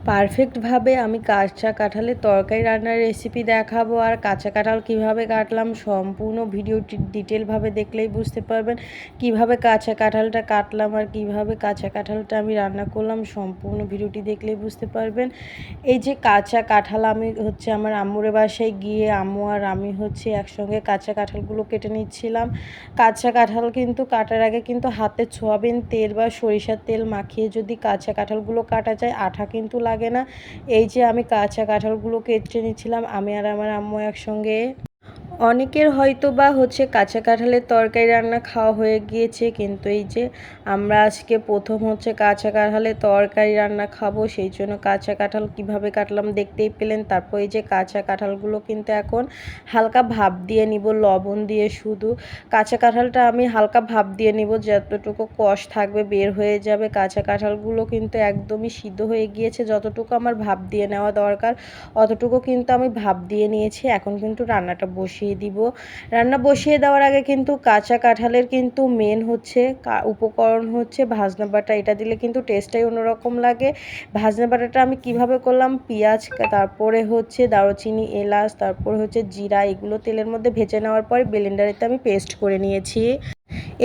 পারফেক্টভাবে আমি কাঁচা কাঁঠালের তরকারি রান্নার রেসিপি দেখাবো। আর কাঁচা কাঁঠাল কীভাবে কাটলাম সম্পূর্ণ ভিডিওটি ডিটেলভাবে দেখলেই বুঝতে পারবেন। কিভাবে কাঁচা কাঁঠালটা কাটলাম আর কিভাবে কাঁচা কাঁঠালটা আমি রান্না করলাম সম্পূর্ণ ভিডিওটি দেখলেই বুঝতে পারবেন। এই যে কাঁচা কাঁঠাল আমি আমার আম্মুর বাসায় গিয়ে আম্মু আর আমি একসঙ্গে কাঁচা কাঁঠালগুলো কেটে নিচ্ছিলাম। কাঁচা কাঁঠাল কিন্তু কাটার আগে কিন্তু হাতে সোয়াবিন তেল বা সরিষার তেল মাখিয়ে যদি কাঁচা কাঁঠালগুলো কাটা যায় আঠা কিন্তু লাগে না। এই যে আমি কাঁচা কাঁঠালগুলো কেটে নিচ্ছিলাম আমি আর আমার আম্মু একসঙ্গে। অনেকের হয়তো বা কাঁচা কাঁঠালের তরকারি রান্না খাওয়া হয়ে গিয়েছে, কিন্তু এই যে আমরা আজকে প্রথম কাঁচা কাঁঠালের তরকারি রান্না খাবো, সেই জন্য কাঁচা কাঁঠাল কিভাবে কাটলাম দেখতেই পেলেন। তারপর এই যে কাঁচা কাঁঠালগুলো কিন্তু এখন হালকা ভাপ দিয়ে নিব লবণ দিয়ে। শুধু কাঁচা কাঁঠালটা আমি হালকা ভাপ দিয়ে নিব, যতটুকু কষ থাকবে বের হয়ে যাবে। কাঁচা কাঁঠালগুলো কিন্তু একদমই সিদ্ধ হয়ে গিয়েছে, যতটুকু আমার ভাপ দিয়ে নেওয়া দরকার অতটুকু কিন্তু আমি ভাপ দিয়ে নিয়েছি। এখন কিন্তু রান্নাটা বসিয়ে দিব। রান্না বসিয়ে দেওয়ার আগে কিন্তু কাঁচা কাঁঠালের কিন্তু মেন উপকরণ ভাজনা বাটা। এটা দিলে কিন্তু টেস্টটাই অন্যরকম লাগে। ভাজনা বাটাটা আমি কিভাবে করলাম, পেঁয়াজ, তারপরে দারুচিনি, এলাচ, তারপর জিরা, এগুলো তেলের মধ্যে ভেজে নেওয়ার পরে ব্লেন্ডারেতে আমি পেস্ট করে নিয়েছি।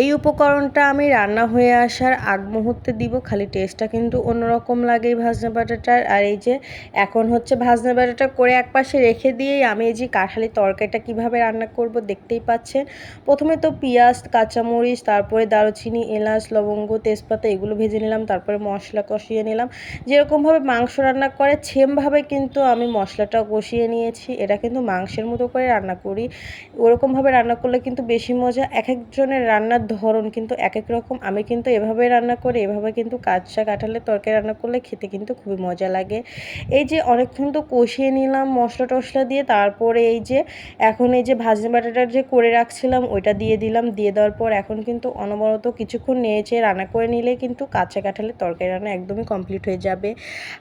এই উপকরণটা আমি রান্না হয়ে আসার আগ মুহূর্তে দিব, খালি টেস্টটা কিন্তু অন্যরকম লাগে এই ভাজনা বাটাটার। আর এই যে এখন ভাজনা বাটাটা করে একপাশে রেখে দিয়েই আমি এই যে কাঁঠালের তরকারিটা কিভাবে রান্না করব দেখতেই পাচ্ছেন। প্রথমে তো পেঁয়াজ, কাঁচামরিচ, তারপরে দারুচিনি, এলাচ, লবঙ্গ, তেজপাতা এগুলো ভেজে নিলাম। তারপরে মশলা কষিয়ে নিলাম। যেরকমভাবে মাংস রান্না করে সেমভাবে কিন্তু আমি মশলাটা কষিয়ে নিয়েছি। এটা কিন্তু মাংসের মতো করে রান্না করি, ওরকমভাবে রান্না করলে কিন্তু বেশি মজা। এক একজনের রান্নার ধরন কিন্তু এক এক রকম। আমি কিন্তু এভাবে রান্না করি, এভাবে কিন্তু কাঁচা কাঁঠালের তরকারি রান্না করলে খেতে কিন্তু খুবই মজা লাগে। এই যে অনেকক্ষণ তো কষিয়ে নিলাম মশলা টশলা দিয়ে। তারপরে এই যে এখন এই যে ভাজনা বাটাটা যে করে রাখছিলাম ওইটা দিয়ে দিলাম। দিয়ে দেওয়ার পর এখন কিন্তু অনবরত কিছুক্ষণ নেড়েচে রান্না করে নিলে কিন্তু কাঁচা কাঁঠালের তরকারি রান্না একদমই কমপ্লিট হয়ে যাবে।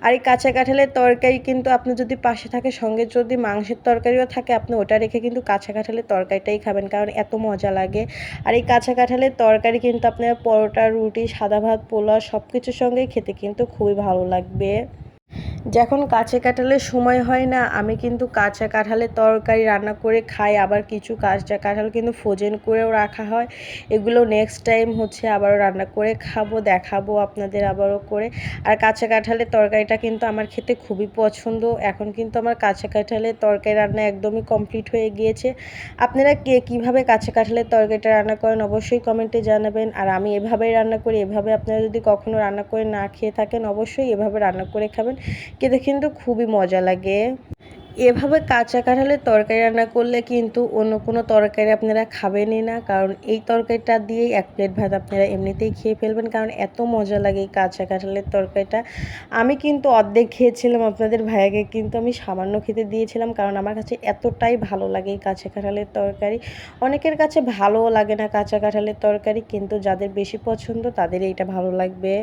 আর এই কাঁচা কাঁঠালের তরকারি কিন্তু আপনি যদি পাশে থাকে, সঙ্গে যদি মাংসের তরকারিও থাকে, আপনি ওটা রেখে কিন্তু কাঁচা কাঁঠালের তরকারিটাই খাবেন, কারণ এত মজা লাগে। আর এই কাঁচা কাঁঠালের তরকারি কিন্তু আপনার পরোটা, রুটি, সাদা ভাত, পোলাও সব কিছুর সঙ্গেই খেতে কিন্তু খুবই ভালো লাগবে। যখন কাঁচা কাঁঠালের সময় হয় না, আমি কিন্তু কাঁচা কাঁঠালের তরকারি রান্না করে খাই। আবার কিছু কাঁচা কাঁঠাল কিন্তু ফ্রোজেন করেও রাখা হয়, এগুলো নেক্সট টাইম আবারও রান্না করে খাবো, দেখাবো আপনাদের আবারও করে। আর কাঁচা কাঁঠালের তরকারিটা কিন্তু আমার খেতে খুবই পছন্দ। এখন কিন্তু আমার কাঁচা কাঁঠালের তরকারি রান্না একদমই কমপ্লিট হয়ে গিয়েছে। আপনারা কে কীভাবে কাঁচা কাঁঠালের তরকারিটা রান্না করেন অবশ্যই কমেন্টে জানাবেন। আর আমি এভাবেই রান্না করি, এভাবে আপনারা যদি কখনও রান্না করে না খেয়ে থাকেন অবশ্যই এভাবে রান্না করে খাবেন, খেতে কিন্তু খুবই মজা লাগে। এভাবে কাঁচা কাঁঠালের তরকারি রান্না করলে কিন্তু অন্য কোনো তরকারি আপনারা খাবেনই না, কারণ এই তরকারিটা দিয়েই এক প্লেট ভাত আপনারা এমনিতেই খেয়ে ফেলবেন, কারণ এত মজা লাগে এই কাঁচা কাঁঠালের তরকারিটা। আমি কিন্তু অর্ধেক খেয়েছিলাম, আপনাদের ভাইয়াকে কিন্তু আমি সামান্য খেতে দিয়েছিলাম, কারণ আমার কাছে এতটাই ভালো লাগে এই কাঁচা কাঁঠালের তরকারি। অনেকের কাছে ভালোও লাগে না কাঁচা কাঁঠালের তরকারি, কিন্তু যাদের বেশি পছন্দ তাদের এইটা ভালো লাগবে।